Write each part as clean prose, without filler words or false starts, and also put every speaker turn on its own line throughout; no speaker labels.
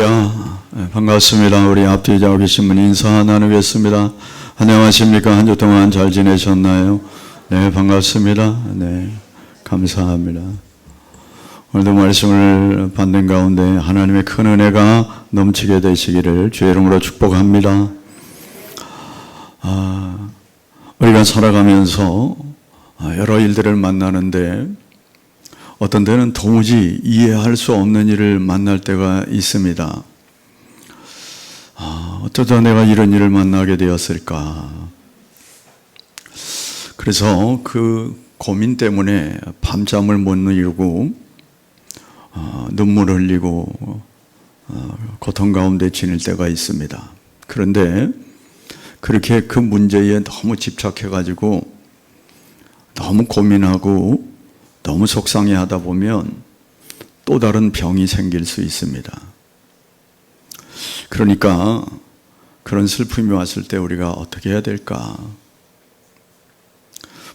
할렐루야. 반갑습니다. 우리 앞뒤에 자고 계신 분 인사 나누겠습니다. 안녕하십니까? 한 주 동안 잘 지내셨나요? 네, 반갑습니다. 네, 감사합니다. 오늘도 말씀을 받는 가운데 하나님의 큰 은혜가 넘치게 되시기를 주의 이름으로 축복합니다. 우리가 살아가면서 여러 일들을 만나는데 어떤 때는 도무지 이해할 수 없는 일을 만날 때가 있습니다. 어쩌다 내가 이런 일을 만나게 되었을까? 그래서 그 고민 때문에 밤잠을 못 이루고 눈물을 흘리고 고통 가운데 지낼 때가 있습니다. 그런데 그렇게 그 문제에 너무 집착해가지고 너무 고민하고 너무 속상해하다 보면 또 다른 병이 생길 수 있습니다. 그러니까 그런 슬픔이 왔을 때 우리가 어떻게 해야 될까?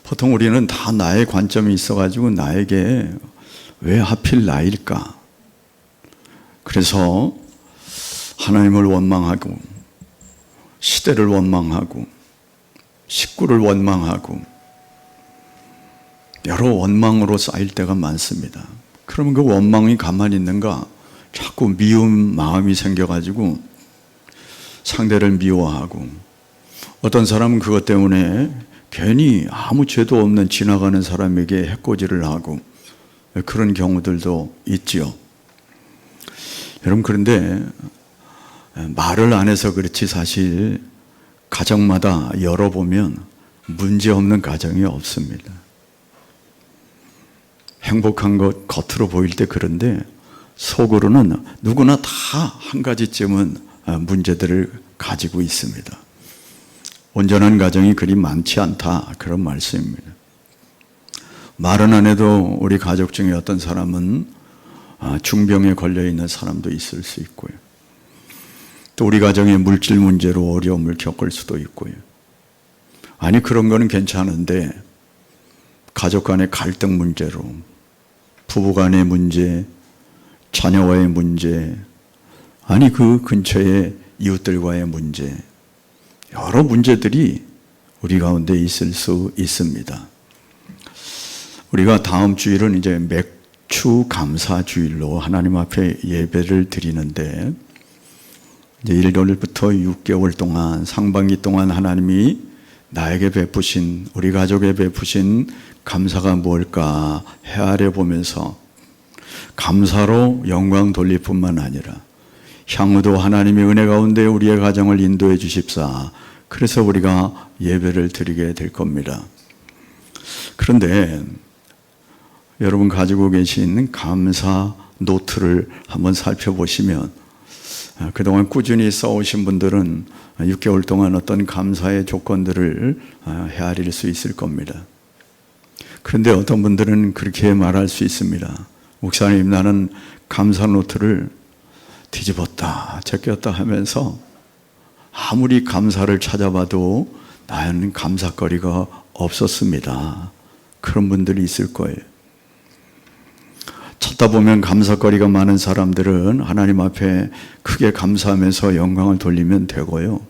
보통 우리는 다 나의 관점이 있어가지고 나에게 왜 하필 나일까? 그래서 하나님을 원망하고 시대를 원망하고 식구를 원망하고 여러 원망으로 쌓일 때가 많습니다. 그러면 그 원망이 가만히 있는가? 자꾸 미움 마음이 생겨가지고 상대를 미워하고 어떤 사람은 그것 때문에 괜히 아무 죄도 없는 지나가는 사람에게 해코지를 하고 그런 경우들도 있지요. 여러분, 그런데 말을 안 해서 그렇지 사실 가정마다 열어보면 문제없는 가정이 없습니다. 행복한 것 겉으로 보일 때 그런데 속으로는 누구나 다 한 가지쯤은 문제들을 가지고 있습니다. 온전한 가정이 그리 많지 않다, 그런 말씀입니다. 말은 안 해도 우리 가족 중에 어떤 사람은 중병에 걸려있는 사람도 있을 수 있고요. 또 우리 가정의 물질 문제로 어려움을 겪을 수도 있고요. 아니, 그런 거는 괜찮은데 가족 간의 갈등 문제로, 부부 간의 문제, 자녀와의 문제, 아니 그 근처의 이웃들과의 문제, 여러 문제들이 우리 가운데 있을 수 있습니다. 우리가 다음 주일은 이제 맥주 감사 주일로 하나님 앞에 예배를 드리는데, 이제 1월부터 6개월 동안 상반기 동안 하나님이 나에게 베푸신, 우리 가족에 베푸신 감사가 뭘까 헤아려 보면서 감사로 영광 돌릴 뿐만 아니라 향후도 하나님의 은혜 가운데 우리의 가정을 인도해 주십사. 그래서 우리가 예배를 드리게 될 겁니다. 그런데 여러분 가지고 계신 감사 노트를 한번 살펴보시면 그동안 꾸준히 써오신 분들은 6개월 동안 어떤 감사의 조건들을 헤아릴 수 있을 겁니다. 그런데 어떤 분들은 그렇게 말할 수 있습니다. 목사님, 나는 감사 노트를 뒤집었다 제꼈다 하면서 아무리 감사를 찾아봐도 나는 감사거리가 없었습니다. 그런 분들이 있을 거예요. 찾다 보면 감사거리가 많은 사람들은 하나님 앞에 크게 감사하면서 영광을 돌리면 되고요.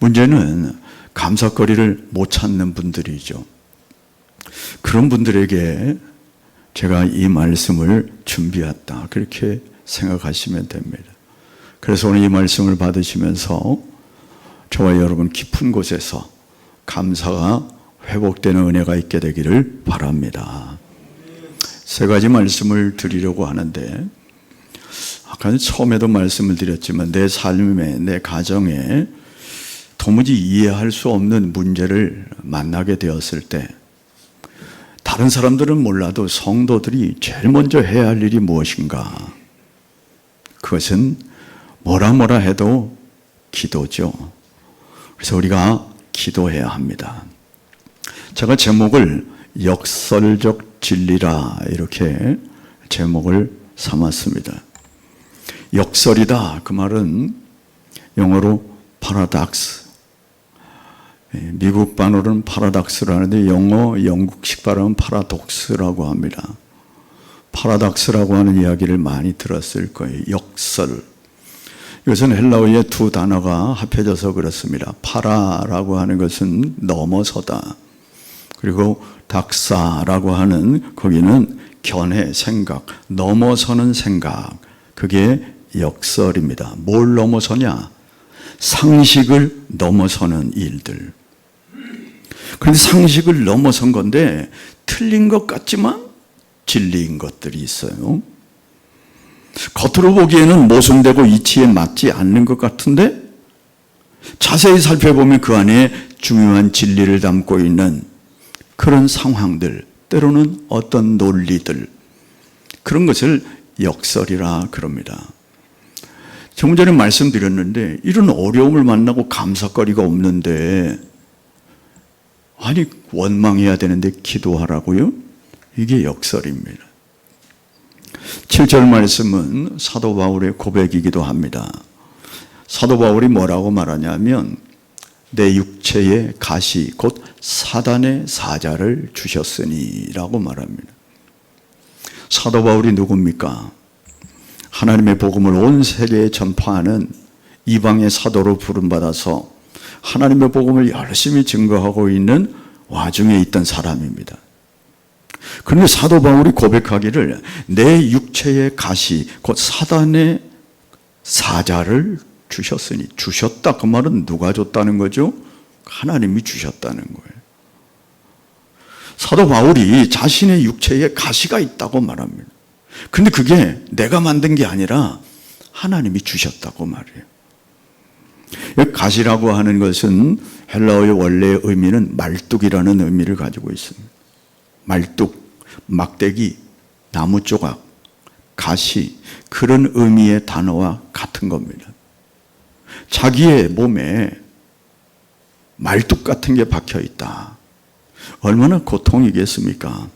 문제는 감사거리를 못 찾는 분들이죠. 그런 분들에게 제가 이 말씀을 준비했다, 그렇게 생각하시면 됩니다. 그래서 오늘 이 말씀을 받으시면서 저와 여러분 깊은 곳에서 감사가 회복되는 은혜가 있게 되기를 바랍니다. 세 가지 말씀을 드리려고 하는데, 아까 처음에도 말씀을 드렸지만 내 삶에, 내 가정에 도무지 이해할 수 없는 문제를 만나게 되었을 때 다른 사람들은 몰라도 성도들이 제일 먼저 해야 할 일이 무엇인가? 그것은 뭐라 해도 기도죠. 그래서 우리가 기도해야 합니다. 제가 제목을 역설적 진리라 이렇게 제목을 삼았습니다. 역설이다, 그 말은 영어로 paradox, 미국 반어로는 파라닥스라고 하는데 영국식 발음은 파라독스라고 합니다. 파라닥스라고 하는 이야기를 많이 들었을 거예요. 역설. 이것은 헬라어의 두 단어가 합해져서 그렇습니다. 파라라고 하는 것은 넘어서다. 그리고 닥사라고 하는 거기는 견해, 생각, 넘어서는 생각. 그게 역설입니다. 뭘 넘어서냐? 상식을 넘어서는 일들. 그런데 상식을 넘어선 건데 틀린 것 같지만 진리인 것들이 있어요. 겉으로 보기에는 모순되고 이치에 맞지 않는 것 같은데 자세히 살펴보면 그 안에 중요한 진리를 담고 있는 그런 상황들, 때로는 어떤 논리들, 그런 것을 역설이라 그럽니다. 좀 전에 말씀드렸는데 이런 어려움을 만나고 감사거리가 없는데 아니 원망해야 되는데 기도하라고요? 이게 역설입니다. 7절 말씀은 사도 바울의 고백이기도 합니다. 사도 바울이 뭐라고 말하냐면 내 육체의 가시 곧 사단의 사자를 주셨으니 라고 말합니다. 사도 바울이 누굽니까? 하나님의 복음을 온 세계에 전파하는 이방의 사도로 부름받아서 하나님의 복음을 열심히 증거하고 있는 와중에 있던 사람입니다. 그런데 사도 바울이 고백하기를 내 육체의 가시 곧 사단의 사자를 주셨으니, 주셨다 그 말은 누가 줬다는 거죠? 하나님이 주셨다는 거예요. 사도 바울이 자신의 육체에 가시가 있다고 말합니다. 근데 그게 내가 만든 게 아니라 하나님이 주셨다고 말해요. 가시라고 하는 것은 헬라어의 원래의 의미는 말뚝이라는 의미를 가지고 있습니다. 말뚝, 막대기, 나무 조각, 가시, 그런 의미의 단어와 같은 겁니다. 자기의 몸에 말뚝 같은 게 박혀 있다. 얼마나 고통이겠습니까?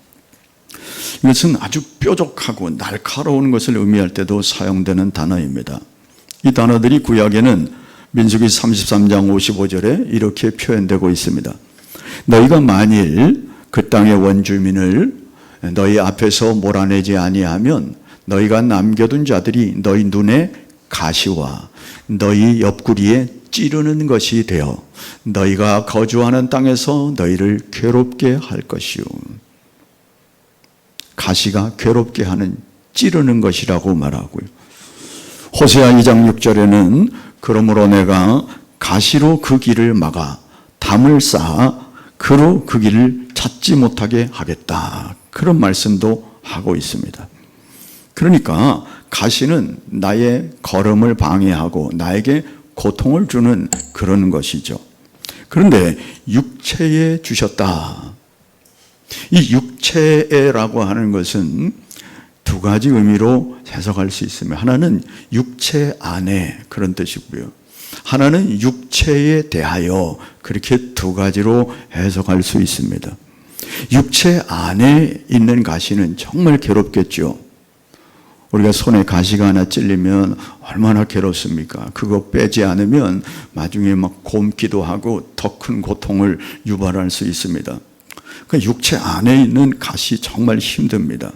이것은 아주 뾰족하고 날카로운 것을 의미할 때도 사용되는 단어입니다. 이 단어들이 구약에는 민수기 33장 55절에 이렇게 표현되고 있습니다. 너희가 만일 그 땅의 원주민을 너희 앞에서 몰아내지 아니하면 너희가 남겨둔 자들이 너희 눈에 가시와 너희 옆구리에 찌르는 것이 되어 너희가 거주하는 땅에서 너희를 괴롭게 할 것이요. 가시가 괴롭게 하는 찌르는 것이라고 말하고요. 호세아 2장 6절에는 그러므로 내가 가시로 그 길을 막아 담을 쌓아 그로 그 길을 찾지 못하게 하겠다. 그런 말씀도 하고 있습니다. 그러니까 가시는 나의 걸음을 방해하고 나에게 고통을 주는 그런 것이죠. 그런데 육체에 주셨다. 이 육체라고 하는 것은 두 가지 의미로 해석할 수 있습니다. 하나는 육체 안에 그런 뜻이고요. 하나는 육체에 대하여 그렇게 두 가지로 해석할 수 있습니다. 육체 안에 있는 가시는 정말 괴롭겠죠. 우리가 손에 가시가 하나 찔리면 얼마나 괴롭습니까? 그거 빼지 않으면 나중에 막 곪기도 하고 더 큰 고통을 유발할 수 있습니다. 그러니까 육체 안에 있는 가시 정말 힘듭니다.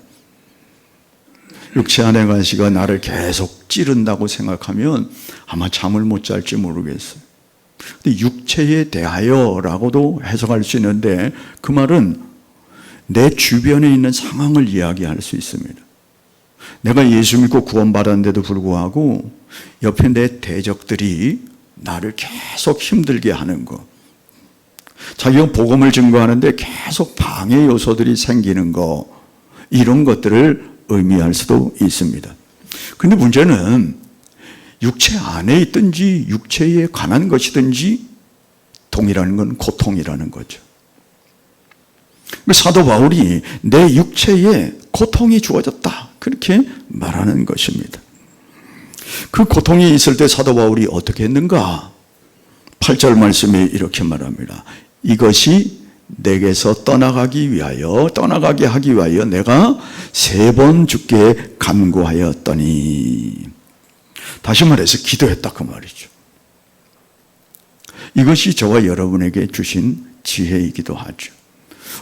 육체 안의 가시가 나를 계속 찌른다고 생각하면 아마 잠을 못 잘지 모르겠어요. 근데 육체에 대하여라고도 해석할 수 있는데 그 말은 내 주변에 있는 상황을 이야기할 수 있습니다. 내가 예수 믿고 구원받았는데도 불구하고 옆에 내 대적들이 나를 계속 힘들게 하는 거, 자기가 복음을 증거하는데 계속 방해 요소들이 생기는 거, 이런 것들을 의미할 수도 있습니다. 그런데 문제는 육체 안에 있든지 육체에 관한 것이든지 동일한 건 고통이라는 거죠. 사도 바울이 내 육체에 고통이 주어졌다, 그렇게 말하는 것입니다. 그 고통이 있을 때 사도 바울이 어떻게 했는가? 8절 말씀에 이렇게 말합니다. 이것이 내게서 떠나가게 하기 위하여 내가 3번 주께 간구하였더니, 다시 말해서 기도했다 그 말이죠. 이것이 저와 여러분에게 주신 지혜이기도 하죠.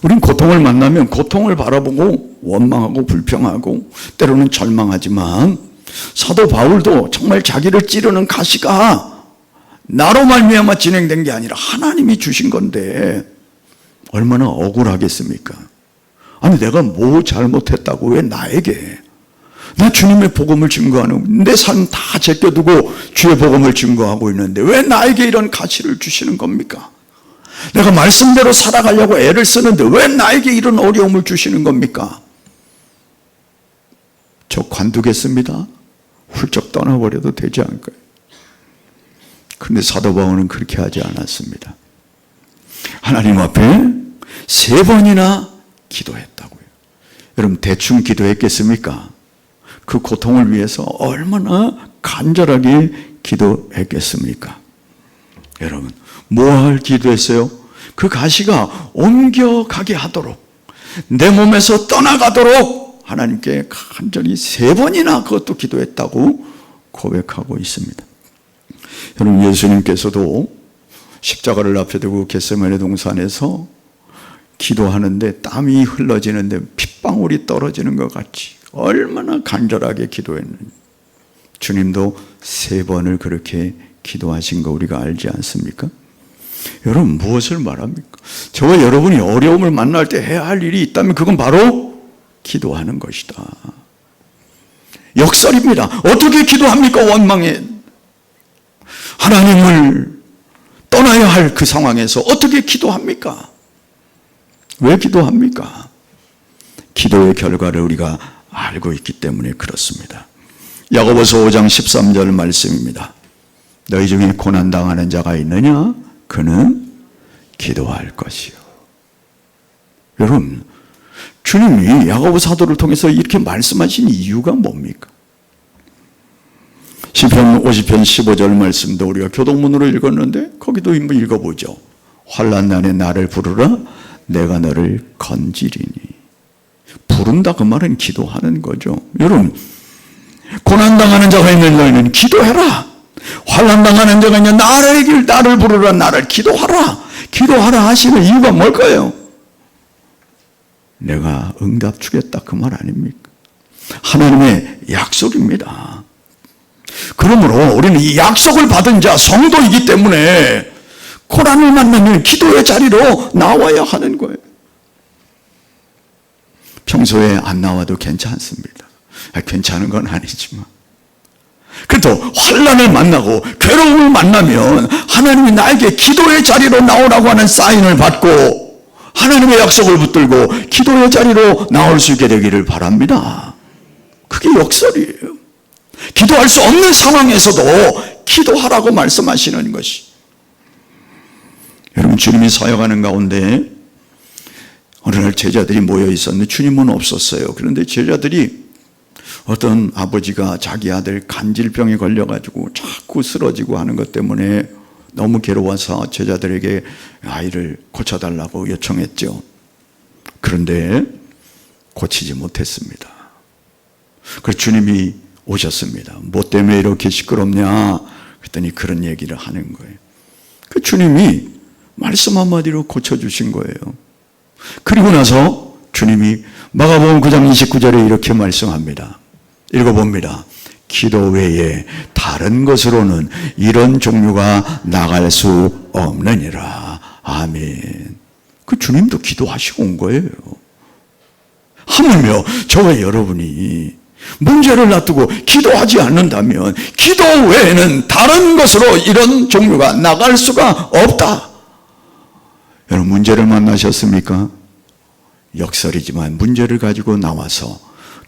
우린 고통을 만나면 고통을 바라보고 원망하고 불평하고 때로는 절망하지만 사도 바울도 정말 자기를 찌르는 가시가 나로 말미암아 진행된 게 아니라 하나님이 주신 건데 얼마나 억울하겠습니까? 아니 내가 뭐 잘못했다고 왜 나에게? 나 주님의 복음을 증거하는 내 삶 다 제껴두고 주의 복음을 증거하고 있는데 왜 나에게 이런 가시를 주시는 겁니까? 내가 말씀대로 살아가려고 애를 쓰는데 왜 나에게 이런 어려움을 주시는 겁니까? 저 관두겠습니다. 훌쩍 떠나버려도 되지 않을까요? 그런데 사도 바울은 그렇게 하지 않았습니다. 하나님 앞에 3번이나 기도했다고요. 여러분 대충 기도했겠습니까? 그 고통을 위해서 얼마나 간절하게 기도했겠습니까? 여러분 뭘 기도했어요? 그 가시가 옮겨가게 하도록 내 몸에서 떠나가도록 하나님께 간절히 3번이나 그것도 기도했다고 고백하고 있습니다. 여러분 예수님께서도 십자가를 앞에 두고 겟세마네 동산에서 기도하는데 땀이 흘러지는데 핏방울이 떨어지는 것 같이 얼마나 간절하게 기도했는지 주님도 3번을 그렇게 기도하신 거 우리가 알지 않습니까? 여러분 무엇을 말합니까? 저와 여러분이 어려움을 만날 때 해야 할 일이 있다면 그건 바로 기도하는 것이다. 역설입니다. 어떻게 기도합니까? 원망해 하나님을 떠나야 할 그 상황에서 어떻게 기도합니까? 왜 기도합니까? 기도의 결과를 우리가 알고 있기 때문에 그렇습니다. 야고보서 5장 13절 말씀입니다. 너희 중에 고난당하는 자가 있느냐? 그는 기도할 것이요. 여러분 주님이 야고보 사도를 통해서 이렇게 말씀하신 이유가 뭡니까? 시편 50편 15절 말씀도 우리가 교동문으로 읽었는데 거기도 한번 읽어보죠. 환난 날에 나를 부르라 내가 너를 건지리니. 부른다 그 말은 기도하는 거죠. 여러분 고난당하는 자가 있는 너희는 기도해라. 환난당하는 자가 있는 나를 부르라 나를 기도하라. 기도하라 하시는 이유가 뭘까요? 내가 응답 주겠다 그 말 아닙니까? 하나님의 약속입니다. 그러므로 우리는 이 약속을 받은 자 성도이기 때문에 고난을 만나면 기도의 자리로 나와야 하는 거예요. 평소에 안 나와도 괜찮습니다. 괜찮은 건 아니지만 그래도 환난을 만나고 괴로움을 만나면 하나님이 나에게 기도의 자리로 나오라고 하는 사인을 받고 하나님의 약속을 붙들고 기도의 자리로 나올 수 있게 되기를 바랍니다. 그게 역설이에요. 기도할 수 없는 상황에서도 기도하라고 말씀하시는 것이. 여러분 주님이 사역하는 가운데 어느 날 제자들이 모여 있었는데 주님은 없었어요. 그런데 제자들이 어떤 아버지가 자기 아들 간질병에 걸려가지고 자꾸 쓰러지고 하는 것 때문에 너무 괴로워서 제자들에게 아이를 고쳐달라고 요청했죠. 그런데 고치지 못했습니다. 그래서 주님이 오셨습니다. 뭐 때문에 이렇게 시끄럽냐? 그랬더니 그런 얘기를 하는 거예요. 그 주님이 말씀 한마디로 고쳐주신 거예요. 그리고 나서 주님이 마가복음 9장 29절에 이렇게 말씀합니다. 읽어봅니다. 기도 외에 다른 것으로는 이런 종류가 나갈 수 없느니라. 아멘. 그 주님도 기도하시고 온 거예요. 하물며 저와 여러분이 문제를 놔두고 기도하지 않는다면 기도 외에는 다른 것으로 이런 종류가 나갈 수가 없다. 여러분 문제를 만나셨습니까? 역설이지만 문제를 가지고 나와서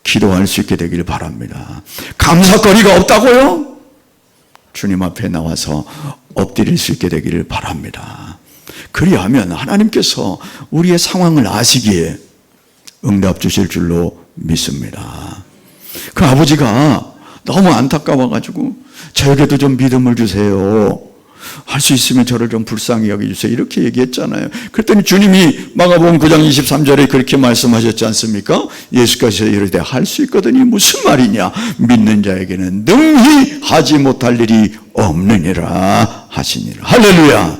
기도할 수 있게 되길 바랍니다. 감사거리가 없다고요? 주님 앞에 나와서 엎드릴 수 있게 되기를 바랍니다. 그리하면 하나님께서 우리의 상황을 아시기에 응답 주실 줄로 믿습니다. 그 아버지가 너무 안타까워가지고 저에게도 좀 믿음을 주세요. 할 수 있으면 저를 좀 불쌍히 여겨주세요. 이렇게 얘기했잖아요. 그랬더니 주님이 마가복음 9장 23절에 그렇게 말씀하셨지 않습니까? 예수께서 이르되 할 수 있거든이 무슨 말이냐? 믿는 자에게는 능히 하지 못할 일이 없느니라 하시니라. 할렐루야.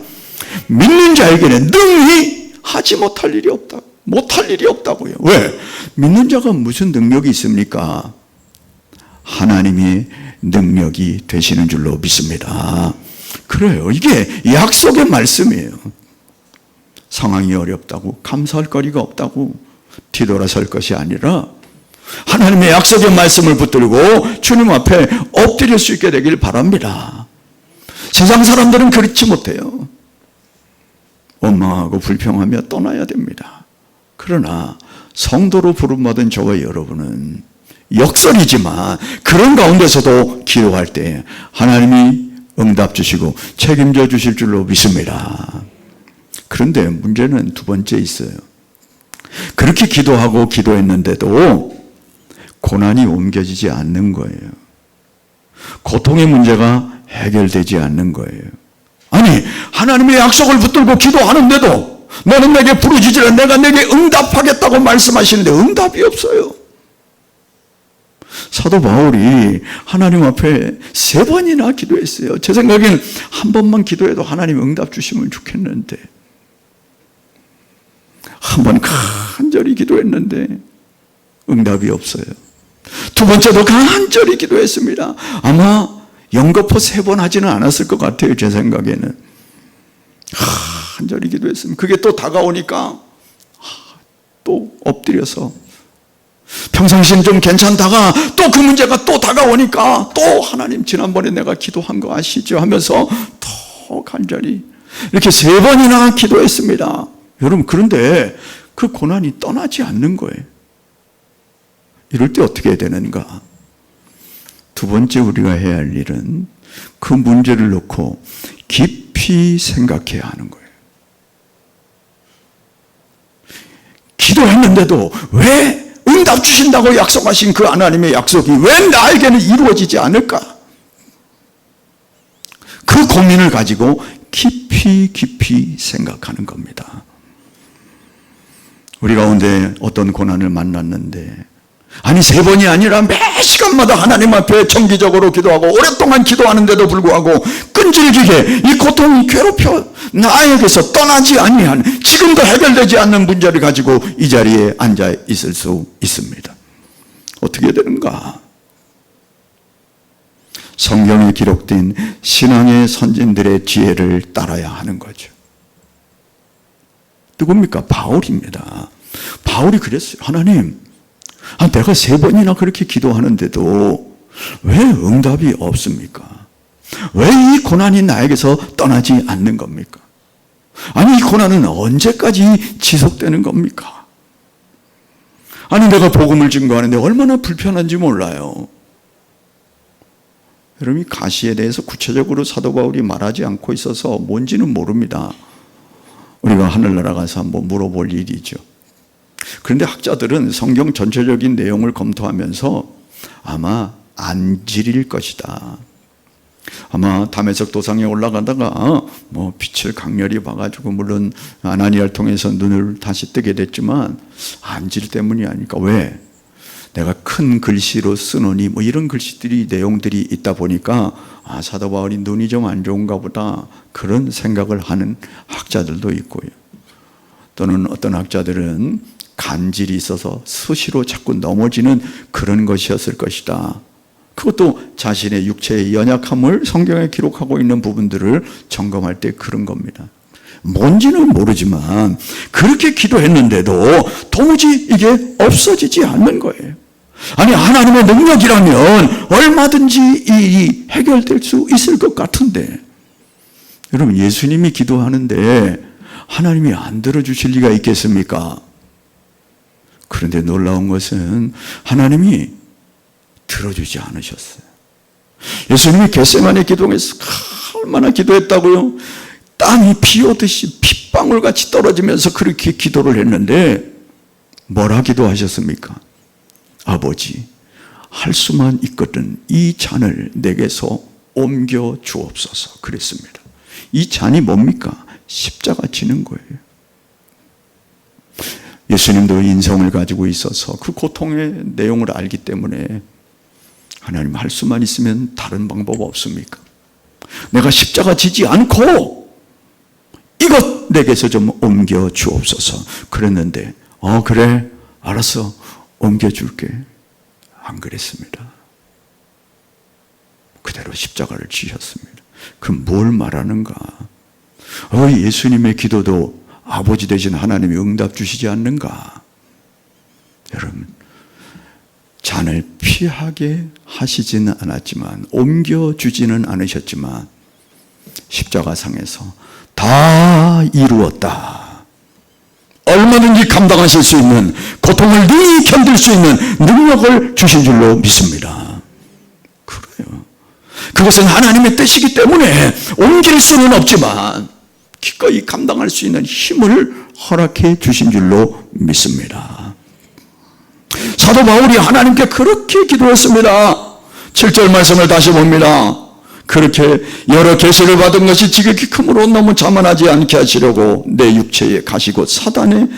믿는 자에게는 능히 하지 못할 일이 없다. 못할 일이 없다고요. 왜? 믿는 자가 무슨 능력이 있습니까? 하나님이 능력이 되시는 줄로 믿습니다. 그래요. 이게 약속의 말씀이에요. 상황이 어렵다고, 감사할 거리가 없다고 뒤돌아설 것이 아니라 하나님의 약속의 말씀을 붙들고 주님 앞에 엎드릴 수 있게 되길 바랍니다. 세상 사람들은 그렇지 못해요. 원망하고 불평하며 떠나야 됩니다. 그러나 성도로 부름받은 저와 여러분은 역설이지만 그런 가운데서도 기도할 때 하나님이 응답 주시고 책임져 주실 줄로 믿습니다. 그런데 문제는 두 번째 있어요. 그렇게 기도하고 기도했는데도 고난이 옮겨지지 않는 거예요. 고통의 문제가 해결되지 않는 거예요. 아니, 하나님의 약속을 붙들고 기도하는데도 너는 내게 부르짖으라 내가 내게 응답하겠다고 말씀하시는데 응답이 없어요. 사도 바울이 하나님 앞에 3번이나 기도했어요. 제 생각에는 한 번만 기도해도 하나님 응답 주시면 좋겠는데 한 번 간절히 기도했는데 응답이 없어요. 두 번째도 간절히 기도했습니다. 아마 연거푸 3번 하지는 않았을 것 같아요. 제 생각에는 간절히 기도했습니다. 그게 또 다가오니까 또 엎드려서 평상시는 좀 괜찮다가 또 그 문제가 또 다가오니까 또 하나님 지난번에 내가 기도한 거 아시죠? 하면서 더 간절히 이렇게 3번이나 기도했습니다. 여러분, 그런데 그 고난이 떠나지 않는 거예요. 이럴 때 어떻게 해야 되는가? 두 번째 우리가 해야 할 일은 그 문제를 놓고 깊이 생각해야 하는 거예요. 기도했는데도 왜 응답 주신다고 약속하신 그 하나님의 약속이 왜 나에게는 이루어지지 않을까? 그 고민을 가지고 깊이 생각하는 겁니다. 우리 가운데 어떤 고난을 만났는데 아니 3번이 아니라 매 시간마다 하나님 앞에 정기적으로 기도하고 오랫동안 기도하는데도 불구하고 끈질기게 이 고통이 괴롭혀 나에게서 떠나지 아니한 지금도 해결되지 않는 문제를 가지고 이 자리에 앉아 있을 수 있습니다. 어떻게 해야 되는가? 성경에 기록된 신앙의 선진들의 지혜를 따라야 하는 거죠. 누굽니까? 바울입니다. 바울이 그랬어요. 하나님, 내가 3번이나 그렇게 기도하는데도 왜 응답이 없습니까? 왜 이 고난이 나에게서 떠나지 않는 겁니까? 아니, 이 고난은 언제까지 지속되는 겁니까? 아니, 내가 복음을 증거하는데 얼마나 불편한지 몰라요. 여러분, 이 가시에 대해서 구체적으로 사도 바울이 말하지 않고 있어서 뭔지는 모릅니다. 우리가 하늘나라 가서 한번 물어볼 일이죠. 그런데 학자들은 성경 전체적인 내용을 검토하면서 아마 안질일 것이다. 아마 다메섹 도상에 올라가다가 빛을 강렬히 봐가지고 물론 아나니아를 통해서 눈을 다시 뜨게 됐지만 안질 때문이 아닐까. 왜? 내가 큰 글씨로 쓰노니 이런 글씨들이 내용들이 있다 보니까 사도 바울이 눈이 좀 안 좋은가 보다 그런 생각을 하는 학자들도 있고요. 또는 어떤 학자들은 간질이 있어서 수시로 자꾸 넘어지는 그런 것이었을 것이다. 그것도 자신의 육체의 연약함을 성경에 기록하고 있는 부분들을 점검할 때 그런 겁니다. 뭔지는 모르지만 그렇게 기도했는데도 도무지 이게 없어지지 않는 거예요. 아니, 하나님의 능력이라면 얼마든지 이 일이 해결될 수 있을 것 같은데 여러분, 예수님이 기도하는데 하나님이 안 들어주실 리가 있겠습니까? 그런데 놀라운 것은 하나님이 들어주지 않으셨어요. 예수님이 겟세마네 기도에서 얼마나 기도했다고요? 땀이 비 오듯이 핏방울같이 떨어지면서 그렇게 기도를 했는데 뭐라 기도하셨습니까? 아버지, 할 수만 있거든 이 잔을 내게서 옮겨 주옵소서 그랬습니다. 이 잔이 뭡니까? 십자가 지는 거예요. 예수님도 인성을 가지고 있어서 그 고통의 내용을 알기 때문에 하나님, 할 수만 있으면 다른 방법 없습니까? 내가 십자가 지지 않고 이것 내게서 좀 옮겨 주옵소서 그랬는데 그래, 알았어, 옮겨줄게. 안 그랬습니다. 그대로 십자가를 지셨습니다. 그 뭘 말하는가? 예수님의 기도도 아버지 되신 하나님이 응답 주시지 않는가? 여러분, 잔을 피하게 하시지는 않았지만, 옮겨주지는 않으셨지만, 십자가상에서 다 이루었다. 얼마든지 감당하실 수 있는, 고통을 능히 견딜 수 있는 능력을 주신 줄로 믿습니다. 그래요. 그것은 하나님의 뜻이기 때문에 옮길 수는 없지만 기꺼이 감당할 수 있는 힘을 허락해 주신 줄로 믿습니다. 사도 바울이 하나님께 그렇게 기도했습니다. 7절 말씀을 다시 봅니다. 그렇게 여러 계시를 받은 것이 지극히 크므로 너무 자만하지 않게 하시려고 내 육체에 가시고 사단의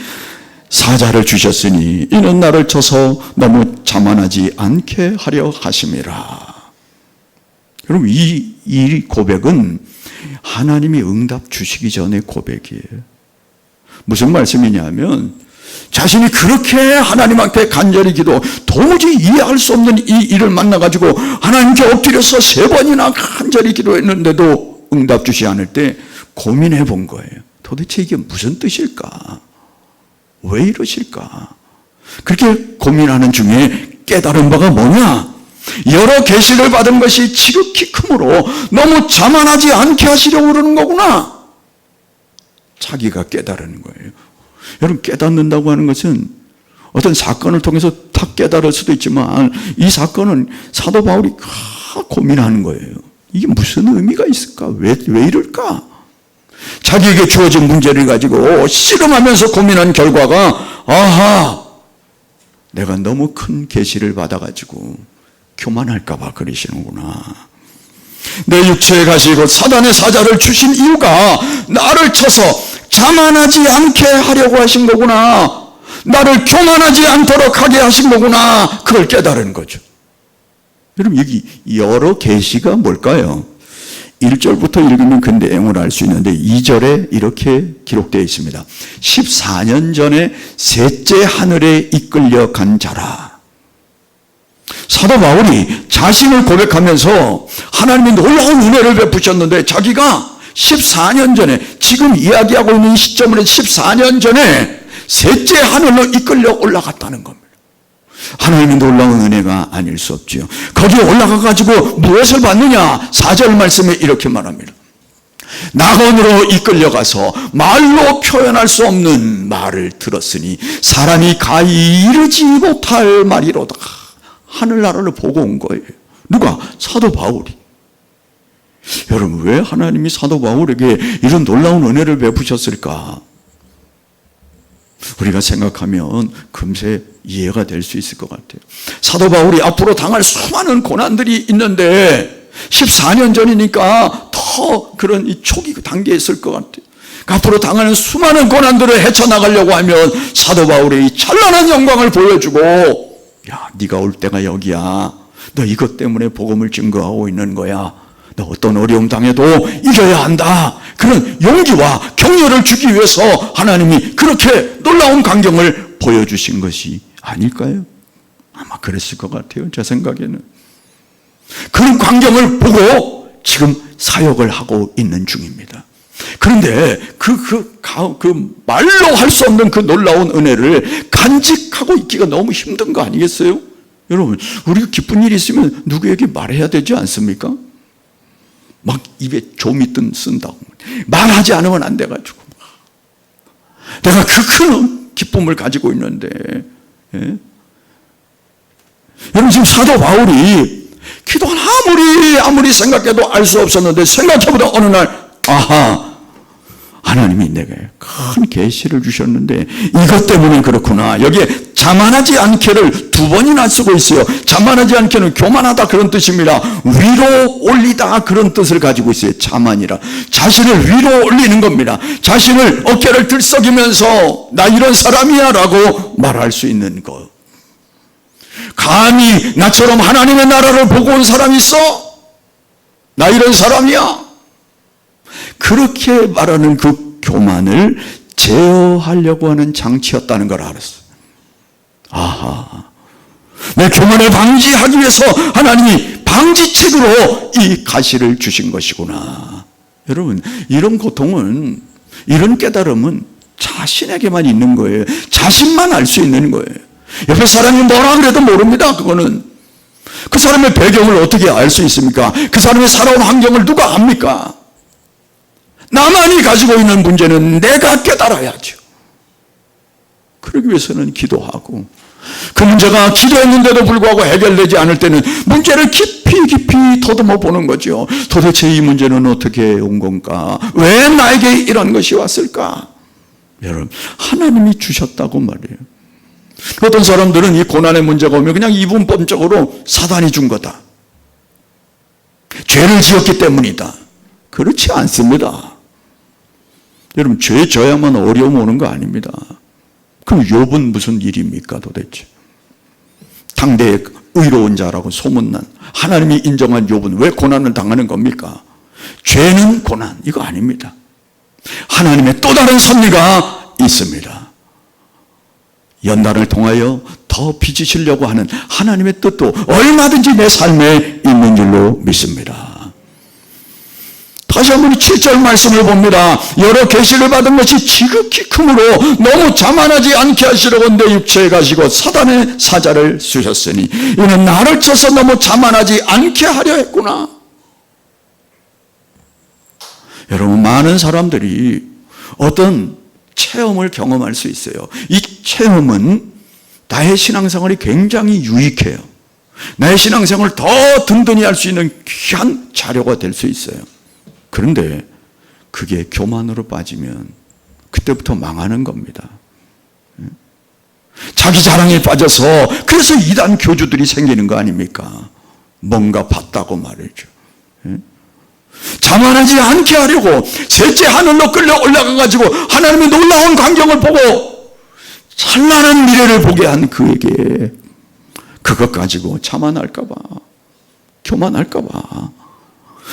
사자를 주셨으니 이는 나를 쳐서 너무 자만하지 않게 하려 하심이라. 여러분, 이 고백은 하나님이 응답 주시기 전의 고백이에요. 무슨 말씀이냐면, 자신이 그렇게 하나님한테 간절히 기도, 도무지 이해할 수 없는 이 일을 만나가지고 하나님께 엎드려서 3번이나 간절히 기도했는데도 응답 주시 않을 때 고민해 본 거예요. 도대체 이게 무슨 뜻일까? 왜 이러실까? 그렇게 고민하는 중에 깨달은 바가 뭐냐? 여러 계시를 받은 것이 지극히 크므로 너무 자만하지 않게 하시려고 그러는 거구나. 자기가 깨달은 거예요. 여러분, 깨닫는다고 하는 것은 어떤 사건을 통해서 탁 깨달을 수도 있지만, 이 사건은 사도 바울이 고민하는 거예요. 이게 무슨 의미가 있을까? 왜 이럴까? 자기에게 주어진 문제를 가지고 씨름하면서 고민한 결과가, 아하, 내가 너무 큰 계시를 받아가지고 교만할까 봐 그러시는구나. 내 육체에 가시고 사단의 사자를 주신 이유가 나를 쳐서 자만하지 않게 하려고 하신 거구나. 나를 교만하지 않도록 하게 하신 거구나. 그걸 깨달은 거죠. 여러분, 여기 여러 계시가 뭘까요? 1절부터 읽으면 그 내용을 알 수 있는데 2절에 이렇게 기록되어 있습니다. 14년 전에 셋째 하늘에 이끌려 간 자라. 사도 바울이 자신을 고백하면서 하나님이 놀라운 은혜를 베푸셨는데, 자기가 14년 전에, 지금 이야기하고 있는 시점으로 14년 전에 셋째 하늘로 이끌려 올라갔다는 겁니다. 하나님의 놀라운 은혜가 아닐 수 없지요. 거기에 올라가가지고 무엇을 받느냐? 4절 말씀에 이렇게 말합니다. 낙원으로 이끌려가서 말로 표현할 수 없는 말을 들었으니 사람이 가히 이르지 못할 말이로다. 하늘나라를 보고 온 거예요. 누가? 사도 바울이. 여러분, 왜 하나님이 사도 바울에게 이런 놀라운 은혜를 베푸셨을까? 우리가 생각하면 금세 이해가 될 수 있을 것 같아요. 사도 바울이 앞으로 당할 수많은 고난들이 있는데 14년 전이니까 더 그런 이 초기 단계에 있을 것 같아요. 앞으로 당하는 수많은 고난들을 헤쳐나가려고 하면 사도 바울의 이 찬란한 영광을 보여주고, 야, 네가 올 때가 여기야. 너 이것 때문에 복음을 증거하고 있는 거야. 너 어떤 어려움 당해도 이겨야 한다. 그런 용기와 격려를 주기 위해서 하나님이 그렇게 놀라운 광경을 보여주신 것이 아닐까요? 아마 그랬을 것 같아요. 제 생각에는. 그런 광경을 보고 지금 사역을 하고 있는 중입니다. 그런데 그 말로 할 수 없는 그 놀라운 은혜를 간직하고 있기가 너무 힘든 거 아니겠어요? 여러분, 우리가 기쁜 일이 있으면 누구에게 말해야 되지 않습니까? 막 입에 좀이 쓴다고 말하지 않으면 안 돼가지고, 내가 그 큰 기쁨을 가지고 있는데, 예? 여러분, 지금 사도 바울이 기도는 아무리 생각해도 알 수 없었는데, 생각해보다 어느 날, 아하, 하나님이 내게 큰 계시를 주셨는데 이것 때문에 그렇구나. 여기에 자만하지 않게를 2번이나 쓰고 있어요. 자만하지 않게는 교만하다 그런 뜻입니다. 위로 올리다 그런 뜻을 가지고 있어요. 자만이라. 자신을 위로 올리는 겁니다. 자신을 어깨를 들썩이면서 나 이런 사람이야 라고 말할 수 있는 것. 감히 나처럼 하나님의 나라를 보고 온 사람이 있어? 나 이런 사람이야? 그렇게 말하는 그 교만을 제어하려고 하는 장치였다는 걸 알았어. 아하, 내 교만을 방지하기 위해서 하나님이 방지책으로 이 가시를 주신 것이구나. 여러분, 이런 고통은, 이런 깨달음은 자신에게만 있는 거예요. 자신만 알 수 있는 거예요. 옆에 사람이 뭐라 그래도 모릅니다. 그거는. 그 사람의 배경을 어떻게 알 수 있습니까? 그 사람의 살아온 환경을 누가 압니까? 나만이 가지고 있는 문제는 내가 깨달아야죠. 그러기 위해서는 기도하고, 그 문제가 기도했는데도 불구하고 해결되지 않을 때는 문제를 깊이 더듬어 보는 거죠. 도대체 이 문제는 어떻게 온 건가? 왜 나에게 이런 것이 왔을까? 여러분, 하나님이 주셨다고 말이에요. 어떤 사람들은 이 고난의 문제가 오면 그냥 이분법적으로 사단이 준 거다. 죄를 지었기 때문이다. 그렇지 않습니다. 여러분, 죄 져야만 어려움 오는 거 아닙니다. 그럼 욥은 무슨 일입니까 도대체? 당대의 의로운 자라고 소문난 하나님이 인정한 욥은 왜 고난을 당하는 겁니까? 죄는 고난, 이거 아닙니다. 하나님의 또 다른 섭리가 있습니다. 연단을 통하여 더 빚으시려고 하는 하나님의 뜻도 얼마든지 내 삶에 있는 줄로 믿습니다. 다시 한번 7절 말씀을 봅니다. 여러 계시를 받은 것이 지극히 크므로 너무 자만하지 않게 하시려고 내 육체에 가시고 사단의 사자를 쓰셨으니 이는 나를 쳐서 너무 자만하지 않게 하려 했구나. 여러분, 많은 사람들이 어떤 체험을 경험할 수 있어요. 이 체험은 나의 신앙생활이 굉장히 유익해요. 나의 신앙생활을 더 든든히 할 수 있는 귀한 자료가 될 수 있어요. 그런데 그게 교만으로 빠지면 그때부터 망하는 겁니다. 자기 자랑에 빠져서 그래서 이단 교주들이 생기는 거 아닙니까? 뭔가 봤다고 말이죠. 자만하지 않게 하려고 셋째 하늘로 끌려 올라가가지고 하나님의 놀라운 광경을 보고 찬란한 미래를 보게 한 그에게 그것 가지고 자만할까봐, 교만할까봐.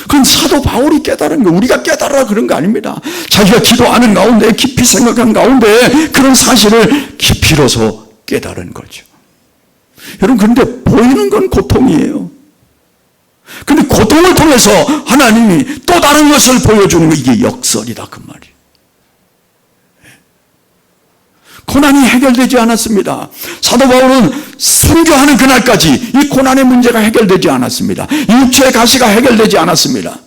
그건 사도 바울이 깨달은 거, 우리가 깨달아 그런 거 아닙니다. 자기가 기도하는 가운데, 깊이 생각한 가운데 그런 사실을 깊이로서 깨달은 거죠. 여러분, 그런데 보이는 건 고통이에요. 근데 고통을 통해서 하나님이 또 다른 것을 보여주는 거, 이게 역설이다 그 말이에요. 고난이 해결되지 않았습니다. 사도 바울은 순교하는 그날까지 이 고난의 문제가 해결되지 않았습니다. 육체의 가시가 해결되지 않았습니다.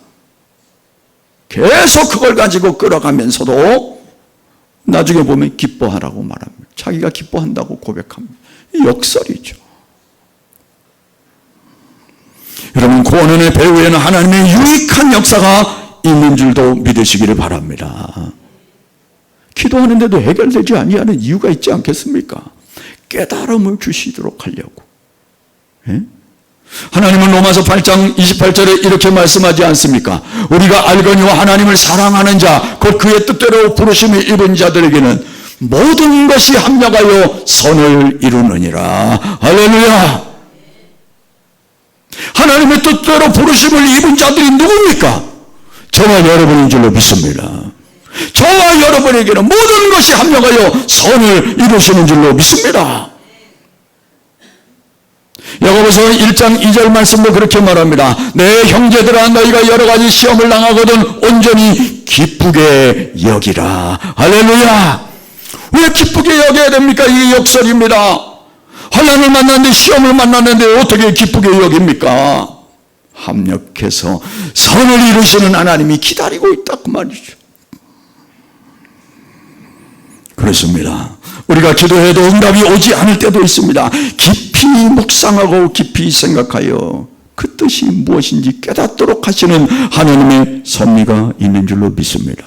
계속 그걸 가지고 끌어가면서도 나중에 보면 기뻐하라고 말합니다. 자기가 기뻐한다고 고백합니다. 이 역설이죠. 여러분, 고난의 배후에는 하나님의 유익한 역사가 있는 줄도 믿으시기를 바랍니다. 기도하는데도 해결되지 아니하는 이유가 있지 않겠습니까? 깨달음을 주시도록 하려고. 하나님은 로마서 8장 28절에 이렇게 말씀하지 않습니까? 우리가 알거니와 하나님을 사랑하는 자, 곧 그의 뜻대로 부르심을 입은 자들에게는 모든 것이 합력하여 선을 이루느니라. 할렐루야. 하나님의 뜻대로 부르심을 입은 자들이 누굽니까? 저와 여러분인 줄로 믿습니다. 저와 여러분에게는 모든 것이 합력하여 선을 이루시는 줄로 믿습니다. 야고보서 1장 2절 말씀도 그렇게 말합니다. 내 형제들아, 너희가 여러 가지 시험을 당하거든 온전히 기쁘게 여기라. 할렐루야. 왜 기쁘게 여겨야 됩니까? 이게 역설입니다. 환난을 만났는데, 시험을 만났는데 어떻게 기쁘게 여깁니까? 합력해서 선을 이루시는 하나님이 기다리고 있다 그 말이죠. 그렇습니다. 우리가 기도해도 응답이 오지 않을 때도 있습니다. 깊이 묵상하고 깊이 생각하여 그 뜻이 무엇인지 깨닫도록 하시는 하나님의 섭리가 있는 줄로 믿습니다.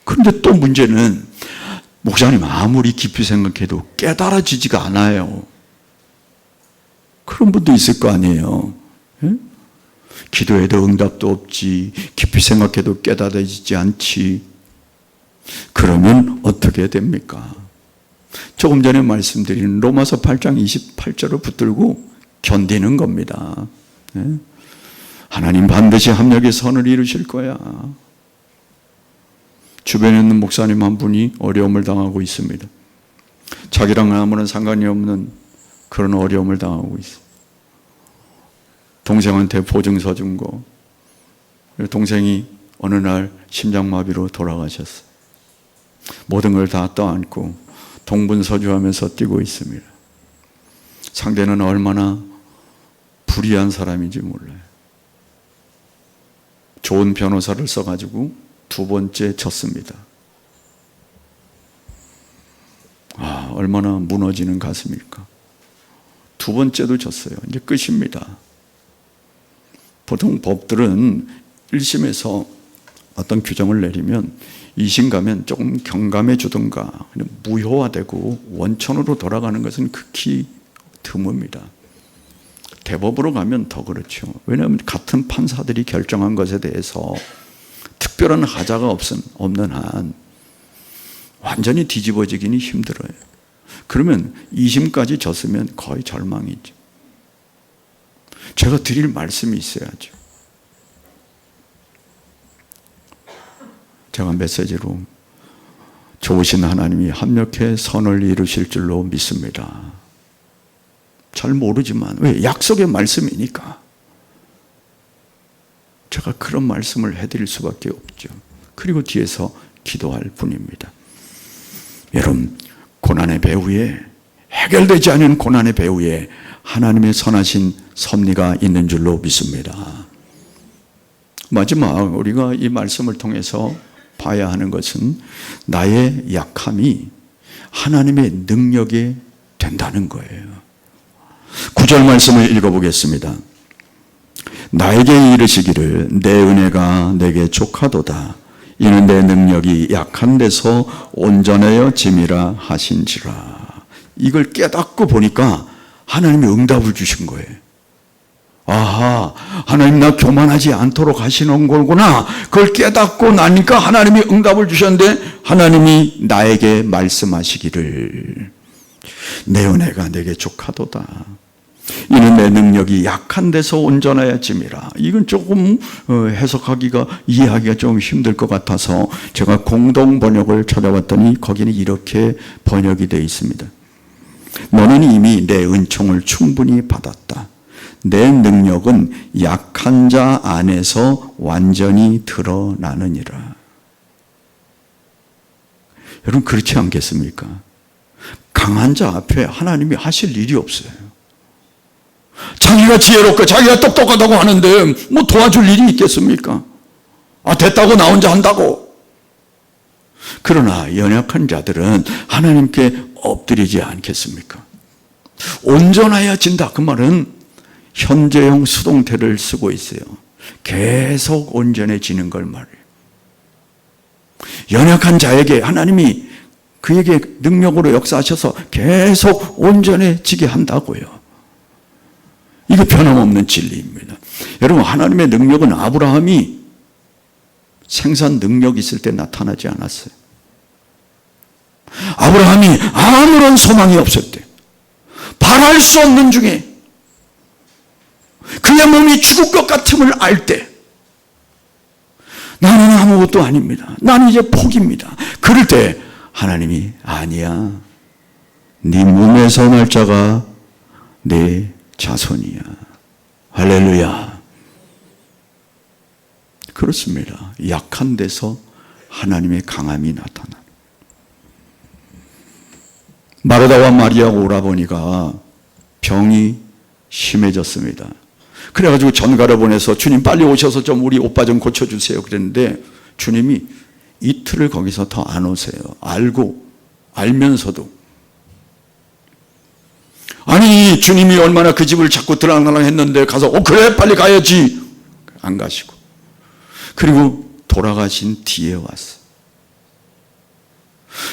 그런데 또 문제는, 목사님 아무리 깊이 생각해도 깨달아지지가 않아요. 그런 분도 있을 거 아니에요. 기도해도 응답도 없지, 깊이 생각해도 깨달아지지 않지. 그러면 어떻게 됩니까? 조금 전에 말씀드린 로마서 8장 28절을 붙들고 견디는 겁니다. 하나님 반드시 합력의 선을 이루실 거야. 주변에 있는 목사님 한 분이 어려움을 당하고 있습니다. 자기랑 아무런 상관이 없는 그런 어려움을 당하고 있어요. 동생한테 보증서 준 거. 동생이 어느 날 심장마비로 돌아가셨어요. 모든 걸 다 떠안고 동분서주하면서 뛰고 있습니다. 상대는 얼마나 불의한 사람인지 몰라요. 좋은 변호사를 써가지고 두 번째 졌습니다. 얼마나 무너지는 가슴일까. 두 번째도 졌어요. 이제 끝입니다. 보통 법들은 1심에서 어떤 규정을 내리면 2심 가면 조금 경감해 주든가 무효화되고 원천으로 돌아가는 것은 극히 드뭅니다. 대법으로 가면 더 그렇죠. 왜냐하면 같은 판사들이 결정한 것에 대해서 특별한 하자가 없는 한 완전히 뒤집어지기는 힘들어요. 그러면 2심까지 졌으면 거의 절망이죠. 제가 드릴 말씀이 있어야죠. 제가 메시지로 좋으신 하나님이 합력해 선을 이루실 줄로 믿습니다. 잘 모르지만 왜? 약속의 말씀이니까 제가 그런 말씀을 해드릴 수밖에 없죠. 그리고 뒤에서 기도할 뿐입니다. 여러분, 고난의 배후에, 해결되지 않은 고난의 배후에 하나님의 선하신 섭리가 있는 줄로 믿습니다. 마지막 우리가 이 말씀을 통해서 봐야 하는 것은 나의 약함이 하나님의 능력이 된다는 거예요. 9절 말씀을 읽어보겠습니다. 나에게 이르시기를 내 은혜가 내게 족하도다. 이는 내 능력이 약한 데서 온전하여 짐이라 하신지라. 이걸 깨닫고 보니까 하나님이 응답을 주신 거예요. 아하, 하나님 나 교만하지 않도록 하시는 거구나. 그걸 깨닫고 나니까 하나님이 응답을 주셨는데 하나님이 나에게 말씀하시기를 내 은혜가 내게 족하도다. 이는 내 능력이 약한 데서 온전하여 짐이라. 이건 조금 해석하기가 이해하기가 좀 힘들 것 같아서 제가 공동 번역을 찾아봤더니 거기는 이렇게 번역이 되어 있습니다. 너는 이미 내 은총을 충분히 받았다. 내 능력은 약한 자 안에서 완전히 드러나느니라. 여러분 그렇지 않겠습니까? 강한 자 앞에 하나님이 하실 일이 없어요. 자기가 지혜롭고 자기가 똑똑하다고 하는데 뭐 도와줄 일이 있겠습니까? 됐다고 나 혼자 한다고. 그러나 연약한 자들은 하나님께 엎드리지 않겠습니까? 온전하여 진다. 그 말은 현재형 수동태를 쓰고 있어요. 계속 온전해지는 걸 말해요. 연약한 자에게 하나님이 그에게 능력으로 역사하셔서 계속 온전해지게 한다고요. 이게 변함없는 진리입니다. 여러분 하나님의 능력은 아브라함이 생산 능력이 있을 때 나타나지 않았어요. 아브라함이 아무런 소망이 없을 때, 바랄 수 없는 중에 그의 몸이 죽을 것 같음을 알 때, 나는 아무것도 아닙니다. 나는 이제 포기입니다. 그럴 때 하나님이 아니야. 네 몸에서 날 자가 내 자손이야. 할렐루야. 그렇습니다. 약한 데서 하나님의 강함이 나타나. 마르다와 마리아가 오라버니가 병이 심해졌습니다. 그래가지고 전가를 보내서 주님 빨리 오셔서 좀 우리 오빠 좀 고쳐주세요 그랬는데 주님이 이틀을 거기서 더 안 오세요. 알면서도. 아니 주님이 얼마나 그 집을 자꾸 들락날락 했는데 가서 그래 빨리 가야지. 안 가시고. 그리고 돌아가신 뒤에 왔어요.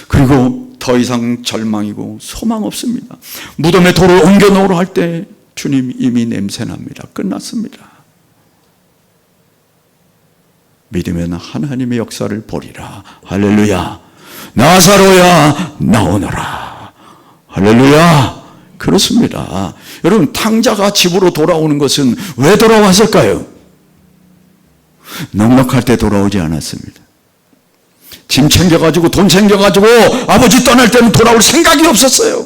그리고 더 이상 절망이고 소망 없습니다. 무덤에 돌을 옮겨 놓으러 할 때 주님 이미 냄새납니다. 끝났습니다. 믿으면 하나님의 역사를 보리라. 할렐루야. 나사로야 나오너라. 할렐루야. 그렇습니다. 여러분 탕자가 집으로 돌아오는 것은 왜 돌아왔을까요? 넉넉할 때 돌아오지 않았습니다. 짐 챙겨가지고 돈 챙겨가지고 아버지 떠날 때는 돌아올 생각이 없었어요.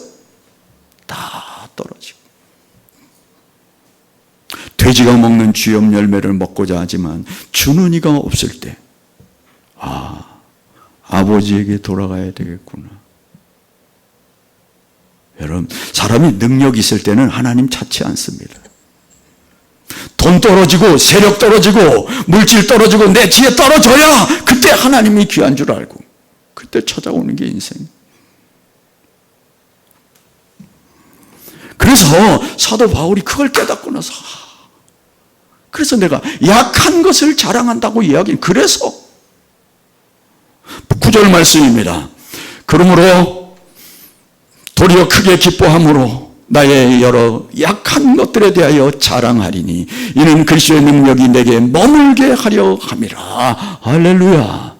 다 떨어지고. 돼지가 먹는 쥐염 열매를 먹고자 하지만 주는 이가 없을 때 아버지에게 돌아가야 되겠구나. 여러분, 사람이 능력이 있을 때는 하나님 찾지 않습니다. 돈 떨어지고 세력 떨어지고 물질 떨어지고 내 지혜 떨어져야 그때 하나님이 귀한 줄 알고 그때 찾아오는 게 인생. 그래서 사도 바울이 그걸 깨닫고 나서 그래서 내가 약한 것을 자랑한다고 이야기해요. 그래서 9절 말씀입니다. 그러므로 도리어 크게 기뻐함으로 나의 여러 약한 것들에 대하여 자랑하리니 이는 그리스도의 능력이 내게 머물게 하려 함이라. 할렐루야.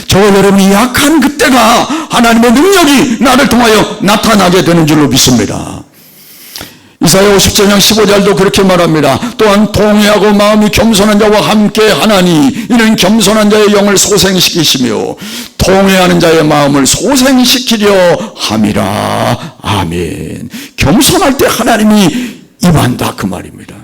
저와 여러분이 약한 그때가 하나님의 능력이 나를 통하여 나타나게 되는 줄로 믿습니다. 이사야 57장 15절도 그렇게 말합니다. 또한 통회하고 마음이 겸손한 자와 함께 하나니 이는 겸손한 자의 영을 소생시키시며 통회하는 자의 마음을 소생시키려 함이라. 아멘. 겸손할 때 하나님이 임한다 그 말입니다.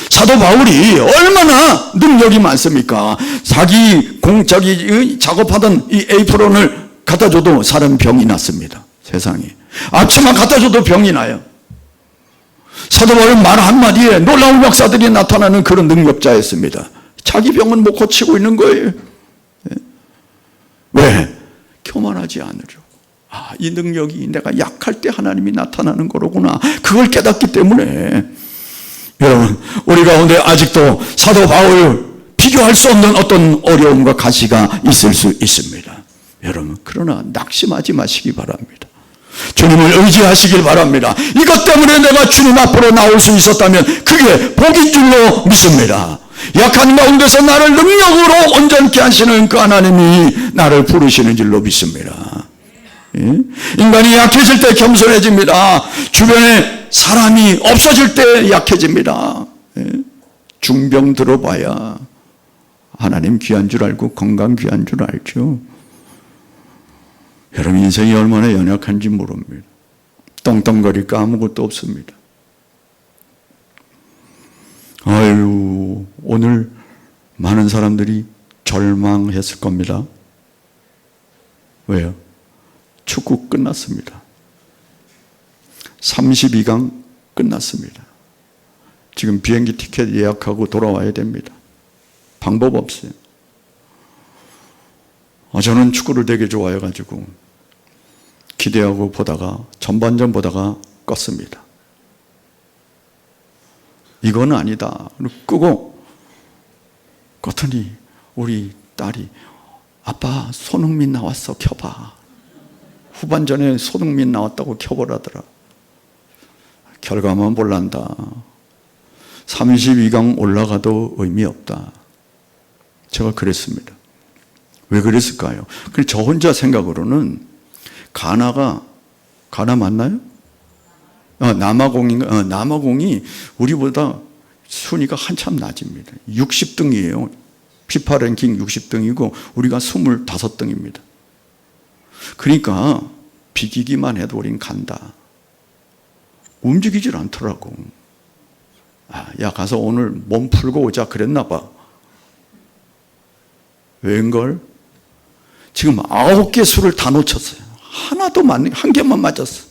사도 바울이 얼마나 능력이 많습니까? 자기 작업하던 이 에이프론을 갖다 줘도 사람 병이 났습니다. 세상에. 앞치마 갖다 줘도 병이 나요. 사도 바울은 말 한마디에 놀라운 역사들이 나타나는 그런 능력자였습니다. 자기 병은 못 고치고 있는 거예요. 왜? 교만하지 않으려고. 이 능력이 내가 약할 때 하나님이 나타나는 거로구나. 그걸 깨닫기 때문에 여러분, 우리 가운데 아직도 사도 바울 비교할 수 없는 어떤 어려움과 가시가 있을 수 있습니다. 여러분, 그러나 낙심하지 마시기 바랍니다. 주님을 의지하시길 바랍니다. 이것 때문에 내가 주님 앞으로 나올 수 있었다면 그게 복인 줄로 믿습니다. 약한 가운데서 나를 능력으로 온전케 하시는 그 하나님이 나를 부르시는 줄로 믿습니다. 인간이 약해질 때 겸손해집니다. 주변에 사람이 없어질 때 약해집니다. 중병 들어봐야 하나님 귀한 줄 알고 건강 귀한 줄 알죠. 여러분 인생이 얼마나 연약한지 모릅니다. 떵떵거릴 거 아무것도 없습니다. 아유, 오늘 많은 사람들이 절망했을 겁니다. 왜요? 축구 끝났습니다. 32강 끝났습니다. 지금 비행기 티켓 예약하고 돌아와야 됩니다. 방법 없어요. 저는 축구를 되게 좋아해가지고 기대하고 보다가 전반전 보다가 껐습니다. 이건 아니다. 끄고 껐더니 우리 딸이 아빠 손흥민 나왔어 켜봐. 후반전에 손흥민 나왔다고 켜보라더라. 결과만 볼란다. 32강 올라가도 의미 없다. 제가 그랬습니다. 왜 그랬을까요? 저 혼자 생각으로는 가나 맞나요? 남아공인가? 남아공이 우리보다 순위가 한참 낮습니다. 60등이에요. 피파 랭킹 60등이고 우리가 25등입니다. 그러니까 비기기만 해도 우린 간다. 움직이질 않더라고. 야 가서 오늘 몸 풀고 오자 그랬나 봐. 웬걸? 지금 9개 수를 다 놓쳤어요. 하나도 맞는, 한 개만 맞았어.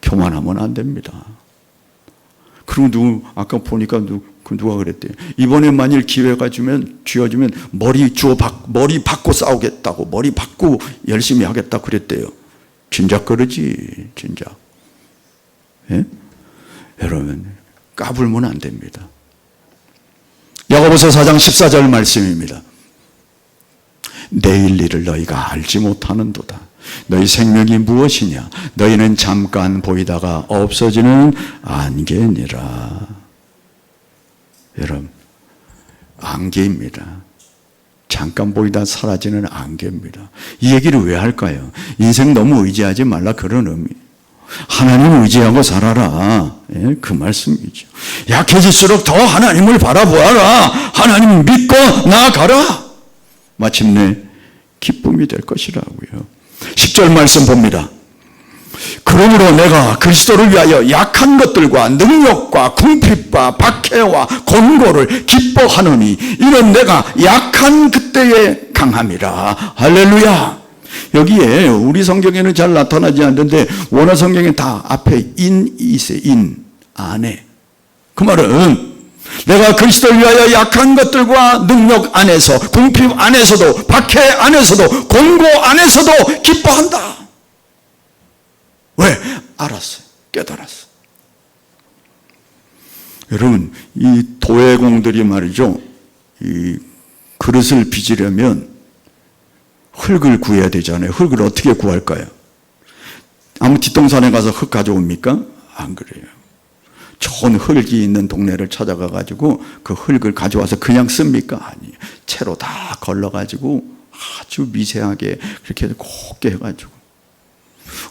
교만하면 안 됩니다. 그리고 아까 보니까 누가 그랬대요. 이번에 만일 기회가 쥐어주면 머리 받고 싸우겠다고, 머리 받고 열심히 하겠다 그랬대요. 진작 그러지, 진작. 예? 여러분, 까불면 안 됩니다. 야고보서 4장 14절 말씀입니다. 내일 일을 너희가 알지 못하는도다. 너희 생명이 무엇이냐? 너희는 잠깐 보이다가 없어지는 안개니라. 여러분, 안개입니다. 잠깐 보이다 사라지는 안개입니다. 이 얘기를 왜 할까요? 인생 너무 의지하지 말라 그런 의미. 하나님 의지하고 살아라. 예, 그 말씀이죠. 약해질수록 더 하나님을 바라보아라. 하나님 믿고 나아가라. 마침내 기쁨이 될 것이라고요. 10절 말씀 봅니다. 그러므로 내가 그리스도를 위하여 약한 것들과 능력과 궁핍과 박해와 곤고를 기뻐하노니 이는 내가 약한 그때에 강함이라. 할렐루야. 여기에 우리 성경에는 잘 나타나지 않는데 원어 성경에 다 앞에 인이 있어요. 인, 안에. 그 말은 내가 그리스도를 위하여 약한 것들과 능력 안에서, 궁핍 안에서도, 박해 안에서도, 곤고 안에서도 기뻐한다. 왜? 알았어요. 깨달았어요. 여러분, 이 도회공들이 말이죠, 이 그릇을 빚으려면 흙을 구해야 되잖아요. 흙을 어떻게 구할까요? 아무 뒷동산에 가서 흙 가져옵니까? 안 그래요. 좋은 흙이 있는 동네를 찾아가 가지고 그 흙을 가져와서 그냥 씁니까? 아니에요. 채로 다 걸러 가지고 아주 미세하게 그렇게 곱게 해가지고.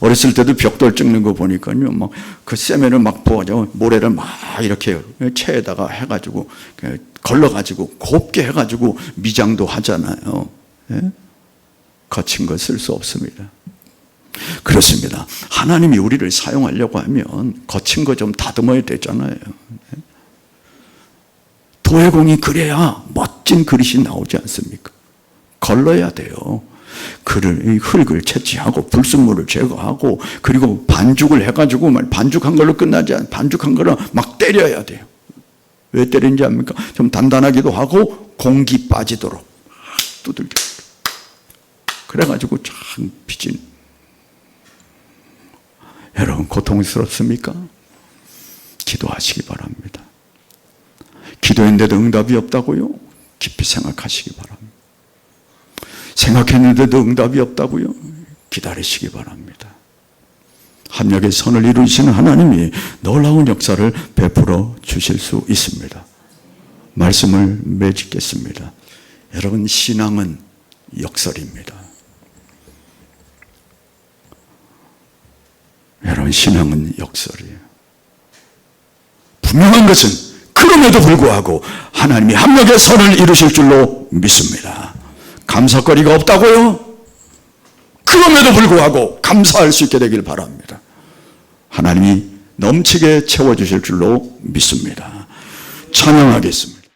어렸을 때도 벽돌 찍는 거 보니까요, 막 그 쇠면을 막 부어져 모래를 막 이렇게 채에다가 해가지고 걸러가지고 곱게 해가지고 미장도 하잖아요. 예? 거친 거 쓸 수 없습니다. 그렇습니다. 하나님이 우리를 사용하려고 하면 거친 거 좀 다듬어야 되잖아요. 도회공이 그래야 멋진 그릇이 나오지 않습니까? 걸러야 돼요. 흙을 채취하고 불순물을 제거하고 그리고 반죽을 해가지고 반죽한 걸로 끝나지 않아요. 반죽한 거를 막 때려야 돼요. 왜 때리는지 압니까? 좀 단단하기도 하고 공기 빠지도록 두들겨. 그래가지고 참 빚진. 여러분 고통스럽습니까? 기도하시기 바랍니다. 기도했는데도 응답이 없다고요? 깊이 생각하시기 바랍니다. 생각했는데도 응답이 없다고요? 기다리시기 바랍니다. 합력의 선을 이루시는 하나님이 놀라운 역사를 베풀어 주실 수 있습니다. 말씀을 맺겠습니다. 여러분, 신앙은 역설입니다. 여러분, 신앙은 역설이에요. 분명한 것은 그럼에도 불구하고 하나님이 합력의 선을 이루실 줄로 믿습니다. 감사거리가 없다고요? 그럼에도 불구하고 감사할 수 있게 되길 바랍니다. 하나님이 넘치게 채워주실 줄로 믿습니다. 찬양하겠습니다.